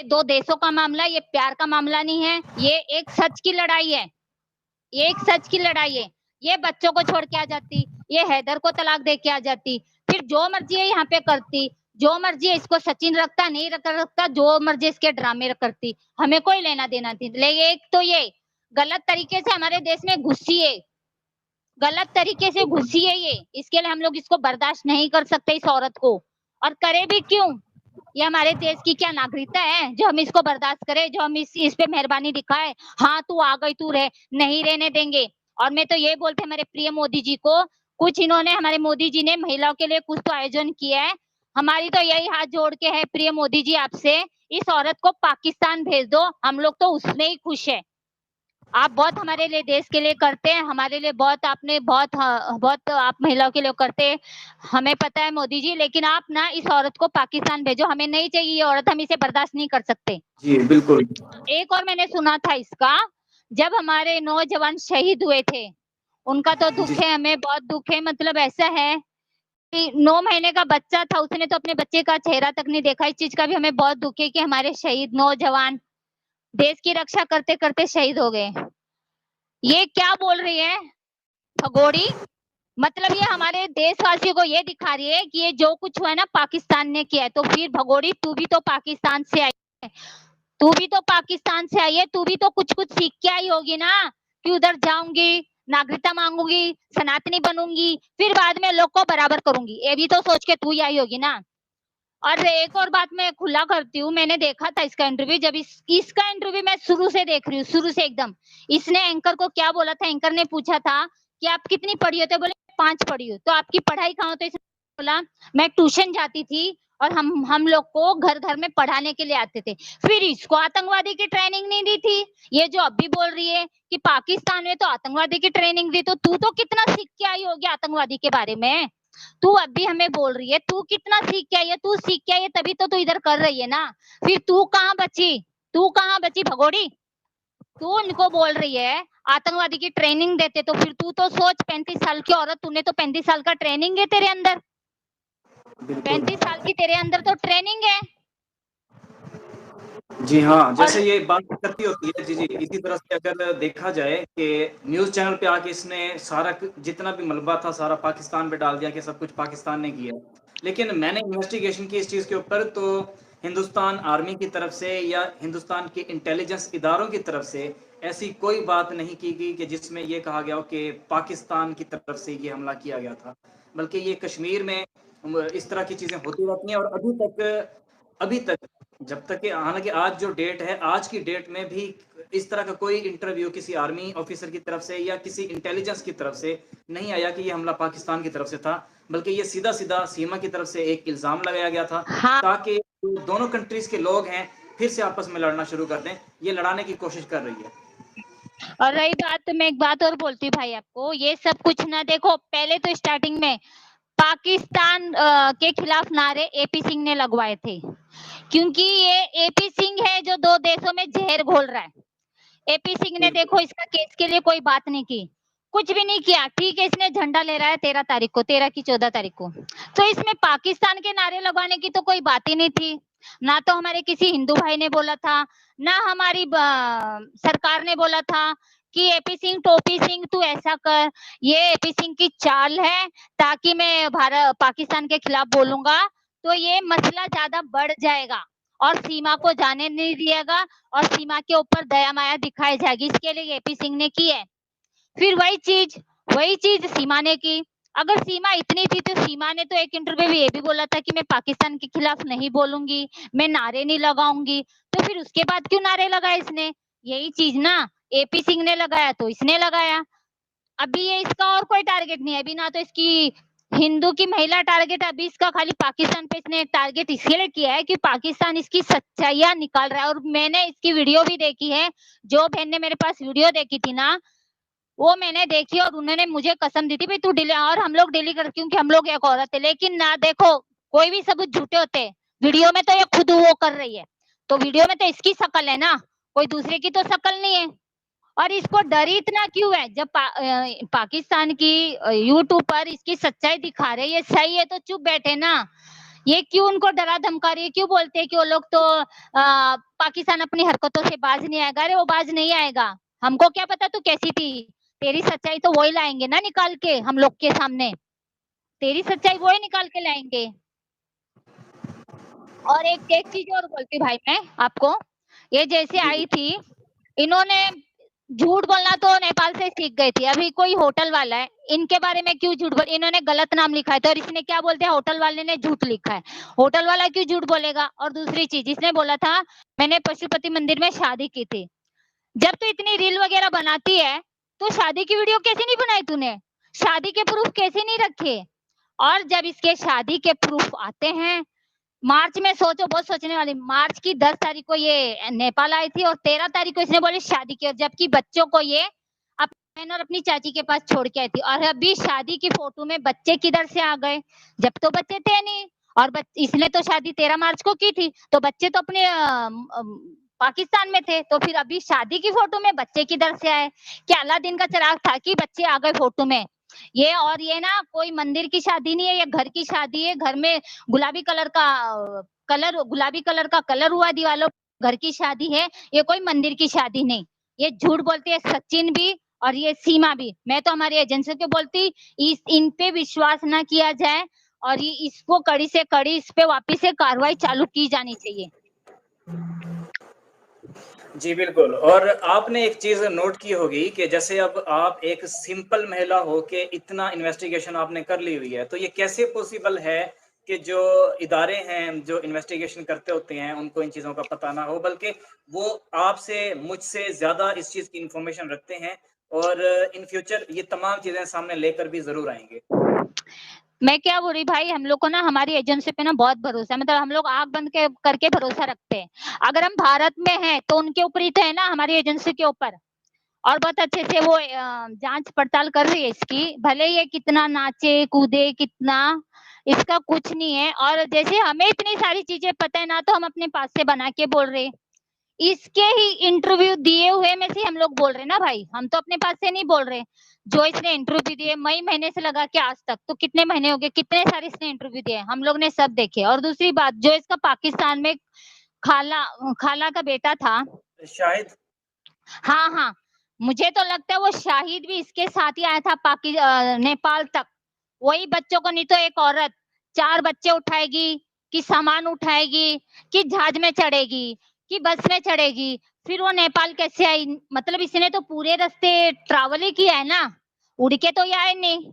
ये दो देशों का मामला, ये प्यार का मामला नहीं है, ये एक सच की लड़ाई है, ये एक सच की लड़ाई है। ये बच्चों को छोड़ के आ जाती, ये हैदर को तलाक दे के आ जाती, फिर जो मर्जी है यहाँ पे करती, जो मर्जी है इसको सचिन रखता नहीं रखता, जो मर्जी इसके ड्रामे करती, हमें कोई लेना देना नहीं। लेकिन एक तो ये गलत तरीके से हमारे देश में घुसी है, गलत तरीके से घुसी है ये, इसके लिए हम लोग इसको बर्दाश्त नहीं कर सकते इस औरत को। और करे भी क्यों, ये हमारे देश की क्या नागरिकता है जो हम इसको बर्दाश्त करें, जो हम इस पे मेहरबानी दिखाए। हाँ तू आ गई, तू रह, नहीं रहने देंगे। और मैं तो ये बोलते हमारे प्रिय मोदी जी को, कुछ इन्होंने हमारे मोदी जी ने महिलाओं के लिए कुछ तो आयोजन किया है, हमारी तो यही हाथ जोड़ के है प्रिय मोदी जी आपसे, इस औरत को पाकिस्तान भेज दो, हम लोग तो उसमें ही खुश है। आप बहुत हमारे लिए देश के लिए करते हैं, हमारे लिए बहुत आपने बहुत बहुत आप महिलाओं के लिए करते हैं, हमें पता है मोदी जी, लेकिन आप ना इस औरत को पाकिस्तान भेजो, हमें नहीं चाहिए ये औरत, हम इसे बर्दाश्त नहीं कर सकते। जी बिल्कुल। एक और मैंने सुना था इसका, जब हमारे नौजवान शहीद हुए थे, उनका तो दुख है, हमें बहुत दुख है, मतलब ऐसा है कि 9 महीने का बच्चा था, उसने तो अपने बच्चे का चेहरा तक नहीं देखा। इस चीज का भी हमें बहुत दुख है कि हमारे शहीद नौजवान देश की रक्षा करते करते शहीद हो गए। ये क्या बोल रही है भगोड़ी, मतलब ये हमारे देशवासियों को ये दिखा रही है कि ये जो कुछ हुआ है ना पाकिस्तान ने किया है। तो फिर भगोड़ी तू भी तो पाकिस्तान से आई है, तू भी तो पाकिस्तान से आई है, तू भी तो कुछ कुछ सीख के आई होगी ना, कि उधर जाऊंगी, नागरिकता मांगूंगी, सनातनी बनूंगी, फिर बाद में लोग को बराबर करूंगी, ये भी तो सोच के तू ही आई होगी ना। और एक और बात मैं खुला करती हूँ, मैंने देखा था इसका इंटरव्यू, जब इसका इंटरव्यू मैं शुरू से देख रही हूँ, शुरू से एकदम। इसने एंकर को क्या बोला था, एंकर ने पूछा था कि आप कितनी पढ़ी हो, तो बोले 5 पढ़ी हो, तो आपकी पढ़ाई कहाँ हो, तो इसने बोला मैं ट्यूशन जाती थी और हम लोग को घर घर में पढ़ाने के लिए आते थे। फिर इसको आतंकवादी की ट्रेनिंग नहीं दी थी, ये जो अभी बोल रही है कि पाकिस्तान में तो आतंकवादी की ट्रेनिंग दी, तो तू तो कितना सीख के आई होगी आतंकवादी के बारे में, तू अभी हमें बोल रही है, तू कितना सीख के आई है, तू सीख के आई है तभी तो तू इधर कर रही है ना। फिर तू कहाँ बची, तू कहाँ बची भगोड़ी, तू उनको बोल रही है आतंकवादी की ट्रेनिंग देते, तो फिर तू तो सोच 35 साल की औरत, तूने तो 35 साल का ट्रेनिंग है तेरे अंदर, 35 साल की तेरे अंदर तो ट्रेनिंग है। जी हाँ, जैसे ये बात करती होती है, जी जी, इसी तरह से अगर देखा जाए कि न्यूज चैनल पे आके इसने सारा जितना भी मलबा था सारा पाकिस्तान पे डाल दिया कि सब कुछ पाकिस्तान ने किया। लेकिन मैंने इन्वेस्टिगेशन की इस चीज के ऊपर, तो हिंदुस्तान आर्मी की तरफ से या हिंदुस्तान के इंटेलिजेंस इदारों की तरफ से ऐसी कोई बात नहीं की गई कि जिसमें ये कहा गया हो कि पाकिस्तान की तरफ से ये हमला किया गया था, बल्कि ये कश्मीर में इस तरह की चीजें होती रहती हैं। और अभी तक जब तक कि हालांकि आज जो डेट है, आज की डेट में भी इस तरह का कोई इंटरव्यू किसी आर्मी ऑफिसर की तरफ से या किसी इंटेलिजेंस की तरफ से नहीं आया कि ये हमला पाकिस्तान की तरफ से था, बल्कि ये सीधा सीधा सीमा की तरफ से एक इल्जाम लगाया गया था। हाँ। ताकि दोनों कंट्रीज के लोग हैं फिर से आपस में लड़ना शुरू कर दें, ये लड़ाने की कोशिश कर रही है। और रही बात, तो मैं एक बात और बोलती हूँ भाई आपको, ये सब कुछ ना, देखो पहले तो स्टार्टिंग में पाकिस्तान के खिलाफ नारे एपी सिंह ने लगवाए थे, क्योंकि ये एपी सिंह है जो दो देशों में जहर घोल रहा है। एपी सिंह ने देखो इसका केस के लिए कोई बात नहीं की, कुछ भी नहीं किया, ठीक है, इसने झंडा ले रहा है 13 तारीख को, 13 की 14 तारीख को, तो इसमें पाकिस्तान के नारे लगवाने की तो कोई बात ही नहीं थी। ना तो हमारे किसी हिंदू भाई ने बोला था, ना हमारी सरकार ने बोला था कि एपी सिंह टोपी सिंह तू ऐसा कर, ये एपी सिंह की चाल है ताकि मैं भारत पाकिस्तान के खिलाफ बोलूंगा तो ये मसला ज्यादा बढ़ जाएगा और सीमा को जाने नहीं दिएगा और सीमा के ऊपर दया माया दिखाई जाएगी, इसके लिए एपी सिंह ने की है। फिर वही चीज सीमा ने की। अगर सीमा इतनी थी तो सीमा ने तो एक इंटरव्यू में ये भी बोला था कि मैं पाकिस्तान के खिलाफ नहीं बोलूंगी, मैं नारे नहीं लगाऊंगी, तो फिर उसके बाद क्यों नारे लगाए इसने, यही चीज ना, एपी सिंह ने लगाया तो इसने लगाया। अभी ये इसका और कोई टारगेट नहीं है, अभी ना तो इसकी हिंदू की महिला टारगेट, अभी इसका खाली पाकिस्तान पे इसने टारगेट इसलिए किया है कि पाकिस्तान इसकी सच्चाइयां निकाल रहा है। और मैंने इसकी वीडियो भी देखी है, जो बहन ने मेरे पास वीडियो देखी थी ना, वो मैंने देखी और उन्होंने मुझे कसम दी थी भाई तू डिलीट, और हम लोग डिलीट कर, क्योंकि हम लोग एक औरत है। लेकिन ना देखो, कोई भी सबूत झूठे होते हैं, वीडियो में तो ये खुद वो कर रही है, तो वीडियो में तो इसकी शकल है ना, कोई दूसरे की तो शकल नहीं है। और इसको डर ही इतना क्यों है, जब पाकिस्तान की यूट्यूब पर इसकी सच्चाई दिखा रहे, ये सही है तो चुप बैठे ना। ये क्यों उनको डरा धमका रही है, क्यों बोलते हैं कि वो लोग तो पाकिस्तान अपनी हरकतों से बाज नहीं आएगा। अरे वो बाज नहीं आएगा, हमको क्या पता तू कैसी थी, तेरी सच्चाई तो वही लाएंगे ना निकाल के हम लोग के सामने, तेरी सच्चाई वही निकाल के लाएंगे। और एक चीज और बोलती भाई मैं आपको, ये जैसे आई थी, इन्होंने झूठ बोलना तो नेपाल से सीख गई थी। अभी कोई होटल वाला है, इनके बारे में क्यों झूठ बोल, इन्होंने गलत नाम लिखा है तो, और इसने क्या बोलते हैं, होटल वाले ने झूठ लिखा है, होटल वाला क्यों झूठ बोलेगा। और दूसरी चीज, इसने बोला था मैंने पशुपति मंदिर में शादी की थी। जब तू इतनी रील वगैरह बनाती है तो शादी की वीडियो कैसे नहीं बनाई तूने, शादी के प्रूफ कैसे नहीं रखे। और जब इसके शादी के प्रूफ आते हैं मार्च में, सोचो बहुत सोचने वाली, मार्च की 10 तारीख को ये नेपाल आई थी और 13 तारीख को इसने बोली शादी की, और जबकि बच्चों को ये बहन और अपनी चाची के पास छोड़ के आई थी। और अभी शादी की फोटो में बच्चे किधर से आ गए, जब तो बच्चे थे नहीं। और इसने तो शादी 13 मार्च को की थी, तो बच्चे तो अपने पाकिस्तान में थे, तो फिर अभी शादी की फोटो में बच्चे किधर से आए। क्या अलादीन का चिराग था कि बच्चे आ गए फोटो में। ये और ये ना कोई मंदिर की शादी नहीं है, ये घर की शादी है। घर में गुलाबी कलर का कलर हुआ दीवालों, घर की शादी है, ये कोई मंदिर की शादी नहीं। ये झूठ बोलती है सचिन भी और ये सीमा भी। मैं तो हमारी एजेंसी को बोलती इन पे विश्वास ना किया जाए और ये इसको कड़ी से कड़ी इस पे वापिस से कार्रवाई चालू की जानी चाहिए। जी बिल्कुल। और आपने एक चीज नोट की होगी कि जैसे अब आप एक सिंपल महिला हो के इतना इन्वेस्टिगेशन आपने कर ली हुई है, तो ये कैसे पॉसिबल है कि जो इदारे हैं जो इन्वेस्टिगेशन करते होते हैं उनको इन चीजों का पता ना हो, बल्कि वो आपसे मुझसे ज्यादा इस चीज की इंफॉर्मेशन रखते हैं और इन फ्यूचर ये तमाम चीजें सामने लेकर भी जरूर आएंगे। मैं क्या बोल रही भाई, हम लोग को ना हमारी एजेंसी पे ना बहुत भरोसा है, मतलब हम लोग आंख बंद करके भरोसा रखते हैं। अगर हम भारत में हैं तो उनके ऊपर ही तो है ना, हमारी एजेंसी के ऊपर। और बहुत अच्छे से वो जांच पड़ताल कर रही है इसकी, भले ये कितना नाचे कूदे कितना, इसका कुछ नहीं है। और जैसे हमें इतनी सारी चीजें पता है ना, तो हम अपने पास से बना के बोल रहे, इसके ही इंटरव्यू दिए हुए में से हम लोग बोल रहे ना भाई, हम तो अपने पास से नहीं बोल रहे। जो इसने इंटरव्यू दिए मई महीने से लगा के आज तक, तो कितने महीने हो गए, कितने सारे इसने इंटरव्यू दिए, हम लोग ने सब देखे। और दूसरी बात, जो इसका पाकिस्तान में खाला का बेटा था शाहिद, हाँ, मुझे तो लगता है वो शाहिद भी इसके साथ ही आया था नेपाल तक। वही बच्चों को, नहीं तो एक औरत 4 बच्चे उठाएगी कि सामान उठाएगी कि जहाज में चढ़ेगी कि बस में चढ़ेगी, फिर वो नेपाल कैसे आई। मतलब इसने तो पूरे रास्ते ट्रैवल ही किया है ना, उड़ के तो ये आए नहीं।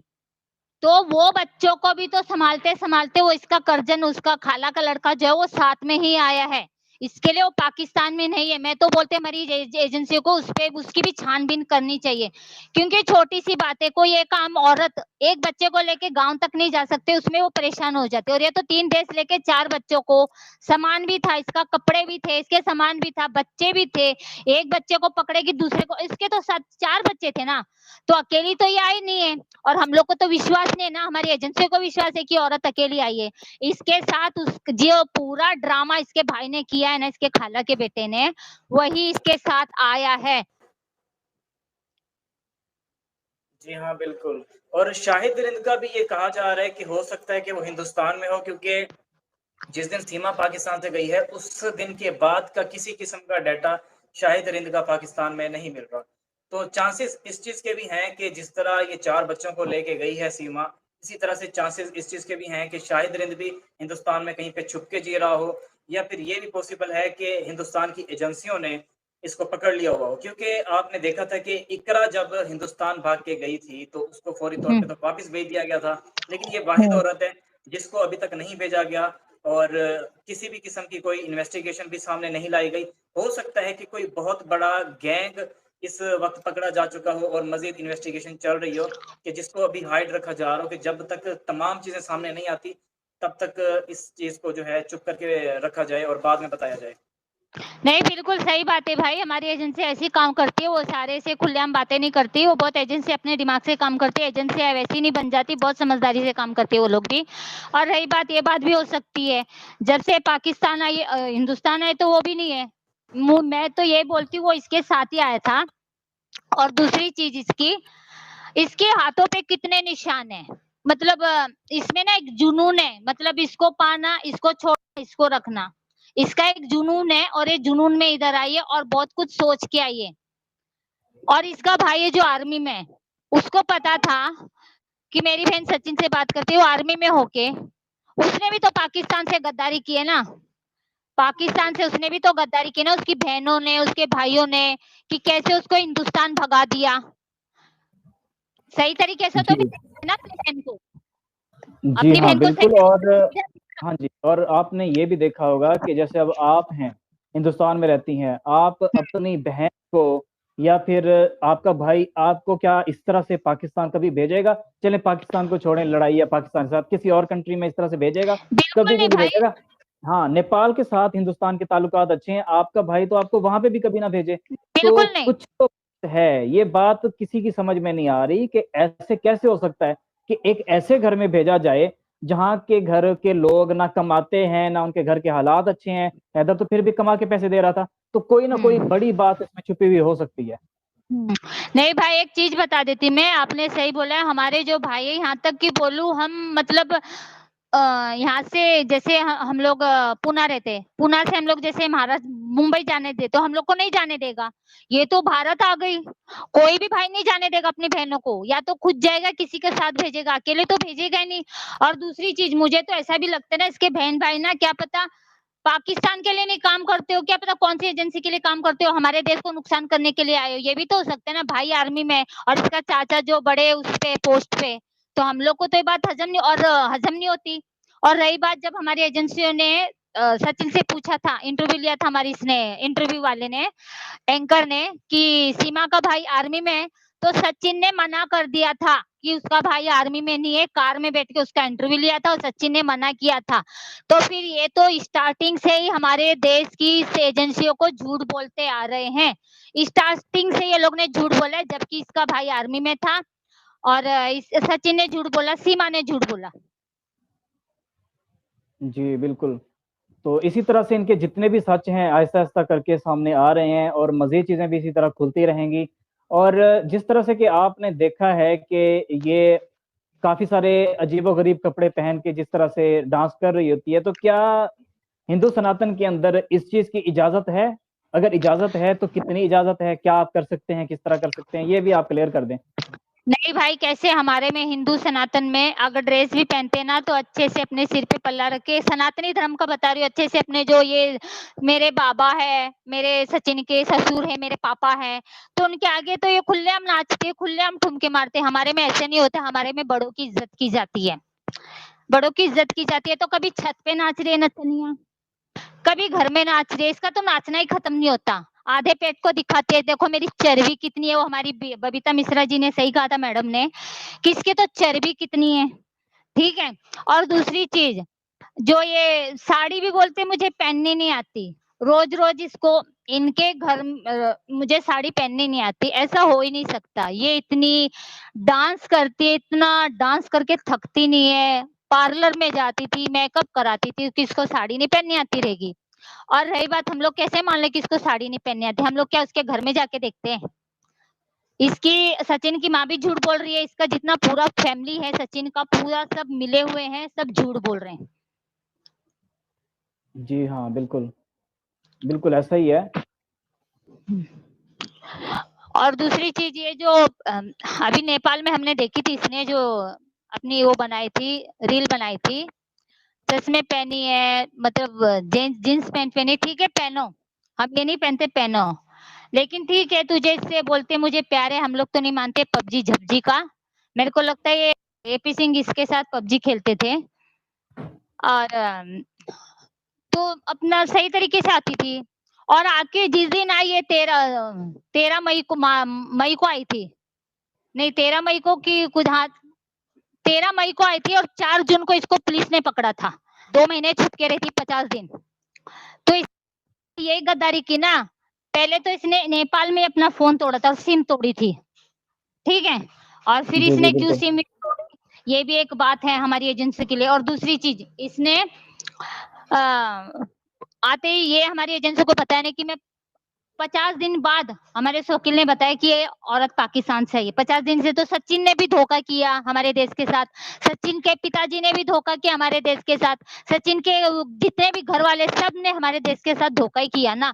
तो वो बच्चों को भी तो संभालते संभालते वो इसका कर्जन, उसका खाला का लड़का जो है वो साथ में ही आया है, इसके लिए वो पाकिस्तान में नहीं है। मैं तो बोलते हमारी एजेंसी को उस पे उसकी भी छानबीन करनी चाहिए, क्योंकि छोटी सी बात है, कोई एक आम औरत एक बच्चे को लेके गांव तक नहीं जा सकते, उसमें वो परेशान हो जाते। और ये तो 3 देश लेके 4 बच्चों को, सामान भी था इसका, कपड़े भी थे इसके, सामान भी था, बच्चे भी थे। एक बच्चे को पकड़ेगी, दूसरे को, इसके तो 4 बच्चे थे ना, तो अकेली तो ये आई नहीं है। और हम लोग को तो विश्वास नहीं है ना, हमारी एजेंसी को विश्वास है कि औरत अकेली आई है। इसके साथ जो पूरा ड्रामा इसके भाई ने किया है ना, इसके खाला के बेटे ने, वही इसके साथ आया है। जी हाँ बिल्कुल। और शाहिद रिंद का भी ये कहा जा रहा है कि हो सकता है कि वो हिंदुस्तान में हो, क्योंकि जिस दिन सीमा पाकिस्तान से गई है उस दिन के बाद का किसी किस्म का डाटा शाहिद रिंद का पाकिस्तान में नहीं मिल रहा। तो चांसेस इस चीज के भी हैं कि जिस तरह ये 4 बच्चों को लेके गई है सीमा, इसी तरह से चांसेस इस चीज के भी हैं कि शाहिद रिंद भी हिंदुस्तान में कहीं पे छुप के जी रहा हो, या फिर ये भी पॉसिबल है कि हिंदुस्तान की एजेंसियों ने इसको पकड़ लिया हुआ हो। क्योंकि आपने देखा था कि इकरा जब हिंदुस्तान भाग के गई थी तो उसको फौरी तौर पे तो वापस भेज दिया गया था, लेकिन ये वाहिद औरत है जिसको अभी तक नहीं भेजा गया और किसी भी किस्म की कोई इन्वेस्टिगेशन भी सामने नहीं लाई गई। हो सकता है कि कोई बहुत बड़ा गैंग इस वक्त पकड़ा जा चुका हो और मजीद इन्वेस्टिगेशन चल रही हो, कि जिसको अभी हाइड रखा जा रहा हो, कि जब तक तमाम चीजें सामने नहीं आती तब तक इस चीज को जो है चुप करके रखा जाए और बाद में बताया जाए। नहीं, बिल्कुल सही बात है भाई, हमारी एजेंसी ऐसी काम करती है, वो सारे से खुलेआम बातें नहीं करती, वो बहुत एजेंसी अपने दिमाग से काम करती है, एजेंसी वैसी नहीं बन जाती, बहुत समझदारी से काम करती है वो लोग भी। और रही बात, ये बात भी हो सकती है जब से पाकिस्तान आई हिंदुस्तान आए तो वो भी नहीं है। मैं तो ये बोलती हूँ वो इसके साथ ही आया था। और दूसरी चीज इसके हाथों पे कितने निशान है, मतलब इसमें ना एक जुनून है, मतलब इसको पाना, इसको छोड़ना, इसको रखना, इसका एक जुनून है और ये जुनून में इधर आई है और बहुत कुछ सोच के आई है। और इसका भाई है जो आर्मी में, उसको पता था कि मेरी बहन सचिन से बात करती है, वो आर्मी में होके उसने भी तो पाकिस्तान से गद्दारी की है ना, पाकिस्तान से उसने भी तो गद्दारी की ना, उसकी बहनों ने, उसके भाइयों ने, कि कैसे उसको हिंदुस्तान भगा दिया। सही तरीके से तो जी ना अपनी बहन को, जी अपनी हाँ बहन को बिल्कुल। सही और हाँ जी, और आपने ये भी देखा होगा कि जैसे अब आप हैं, हिंदुस्तान में रहती हैं, आप अपनी बहन को या फिर आपका भाई आपको क्या इस तरह से पाकिस्तान कभी भेजेगा? चले पाकिस्तान को छोड़ें, लड़ाई या पाकिस्तान के साथ किसी और कंट्री में इस तरह से भेजेगा? बिल्कुल कभी भी नहीं नहीं भाई, भेजेगा। हाँ, नेपाल के साथ हिंदुस्तान के ताल्लुकात अच्छे हैं, आपका भाई तो आपको वहां पे भी कभी ना भेजे। तो बिल्कुल नहीं। कुछ तो है, ये बात किसी की समझ में नहीं आ रही कि ऐसे कैसे हो सकता है कि एक ऐसे घर में भेजा जाए जहाँ के घर के लोग ना कमाते हैं, ना उनके घर के हालात अच्छे हैं। हैदर तो फिर भी कमा के पैसे दे रहा था, तो कोई ना कोई बड़ी बात इसमें छुपी हुई हो सकती है। नहीं भाई, एक चीज बता देती मैं, आपने सही बोला है, हमारे जो भाई है, यहाँ तक कि बोलूं हम, मतलब यहाँ से जैसे हम लोग पुणे रहते, पुणे से हम लोग जैसे महाराष्ट्र मुंबई जाने दे तो हम लोग को नहीं जाने देगा। ये तो भारत आ गई, कोई भी भाई नहीं जाने देगा अपनी बहनों को, या तो खुद जाएगा किसी के साथ भेजेगा, अकेले तो भेजेगा ही नहीं। और दूसरी चीज, मुझे तो ऐसा भी लगता है ना, इसके बहन भाई ना, क्या पता पाकिस्तान के लिए नहीं काम करते हो, क्या पता कौन सी एजेंसी के लिए काम करते हो, हमारे देश को नुकसान करने के लिए आए हो, ये भी तो हो सकता है ना। भाई आर्मी में और इसका चाचा जो बड़े उस पे पोस्ट पे, तो हम लोग को तो ये बात हजम नहीं, और हजम नहीं होती। और रही बात, जब हमारी एजेंसियों ने सचिन से पूछा था, इंटरव्यू लिया था हमारी, इसने इंटरव्यू वाले ने, एंकर ने, कि सीमा का भाई आर्मी में है, तो सचिन ने मना कर दिया था कि उसका भाई आर्मी में नहीं है। कार में बैठ के उसका इंटरव्यू लिया था और सचिन ने मना किया था। तो फिर ये तो स्टार्टिंग से ही हमारे देश की एजेंसियों को झूठ बोलते आ रहे हैं, स्टार्टिंग से ये लोग ने झूठ बोला है, जबकि इसका भाई आर्मी में था। और सचिन ने झूठ बोला, सीमा ने झूठ बोला। जी बिल्कुल। तो इसी तरह से इनके जितने भी सच हैं आहिस्ता आहिस्ता करके सामने आ रहे हैं, और मजीद चीजें भी इसी तरह खुलती रहेंगी। और जिस तरह से कि आपने देखा है कि ये काफी सारे अजीबोगरीब कपड़े पहन के जिस तरह से डांस कर रही होती है, तो क्या हिंदू सनातन के अंदर इस चीज की इजाजत है? अगर इजाजत है तो कितनी इजाजत है, क्या आप कर सकते हैं, किस तरह कर सकते हैं, ये भी आप क्लियर कर दें। नहीं भाई, कैसे हमारे में हिंदू सनातन में अगर ड्रेस भी पहनते ना, तो अच्छे से अपने सिर पे पल्ला रखे, सनातनी धर्म का बता रही हूँ, अच्छे से अपने, जो ये मेरे बाबा है, मेरे सचिन के ससुर है, मेरे पापा है, तो उनके आगे तो ये खुलेआम नाचते, खुलेआम ठुमके मारते। हमारे में ऐसे नहीं होता, हमारे में बड़ों की इज्जत की जाती है, बड़ों की इज्जत की जाती है। तो कभी छत पे नाच रही है नचनिया, कभी घर में नाच रही है, इसका तो नाचना ही खत्म नहीं होता। आधे पेट को दिखाती है, देखो मेरी चर्बी कितनी है, वो हमारी बबीता मिश्रा जी ने सही कहा था, मैडम ने, कि इसके तो चर्बी कितनी है। ठीक है। और दूसरी चीज, जो ये साड़ी भी बोलते मुझे पहननी नहीं आती, रोज रोज इसको, इनके घर मुझे साड़ी पहननी नहीं आती, ऐसा हो ही नहीं सकता। ये इतनी डांस करती है, इतना डांस करके थकती नहीं है, पार्लर में जाती थी, मेकअप कराती थी, किसको साड़ी नहीं पहननी आती रहेगी। और रही बात, हम लोग कैसे मान ले कि इसको साड़ी नहीं पहननी आती, हम लोग क्या उसके घर में जाके देखते हैं? इसकी सचिन की माँ भी झूठ बोल रही है, इसका जितना पूरा फैमिली है सचिन का पूरा, सब मिले हुए हैं, सब झूठ बोल रहे हैं। जी हाँ बिल्कुल, बिल्कुल ऐसा ही है। और दूसरी चीज, ये जो अभी नेपाल में हमने देखी थी, इसने जो अपनी वो बनाई थी, रील बनाई थी, चश्मे पहनी है, मतलब जींस पैंट पहनी, ठीक है पहनो, हम ये नहीं पहनते, पहनो, लेकिन ठीक है, तुझे इससे बोलते मुझे प्यार है, हम लोग तो नहीं मानते पबजी झपजी का। मेरे को लगता है ये एपी सिंह इसके साथ पबजी खेलते थे। और तो अपना सही तरीके से आती थी। और आके जिस दिन आई है, 13 मई को, मई को आई थी, नहीं 13 मई को की कुछ, हाँ 13 मई को आई थी, और 4 जून को इसको पुलिस ने पकड़ा था। 2 महीने छुप के रही थी, 50 दिन। तो यही गद्दारी की ना। पहले तो इसने नेपाल में अपना फोन तोड़ा था, सिम तोड़ी थी, ठीक है, और फिर जी जी इसने क्यों बिल्कुल। सिम, ये भी एक बात है हमारी एजेंसी के लिए। और दूसरी चीज, इसने आते ही ये हमारी एजेंसी को पता नहीं कि मैं 50 दिन बाद हमारे वकील ने बताया कि ये औरत पाकिस्तान से आई है। 50 दिन से तो सचिन ने भी धोखा किया हमारे देश के साथ, सचिन के पिताजी ने भी धोखा किया हमारे देश के साथ, सचिन के जितने भी घर वाले सब ने हमारे देश के साथ धोखा ही किया ना।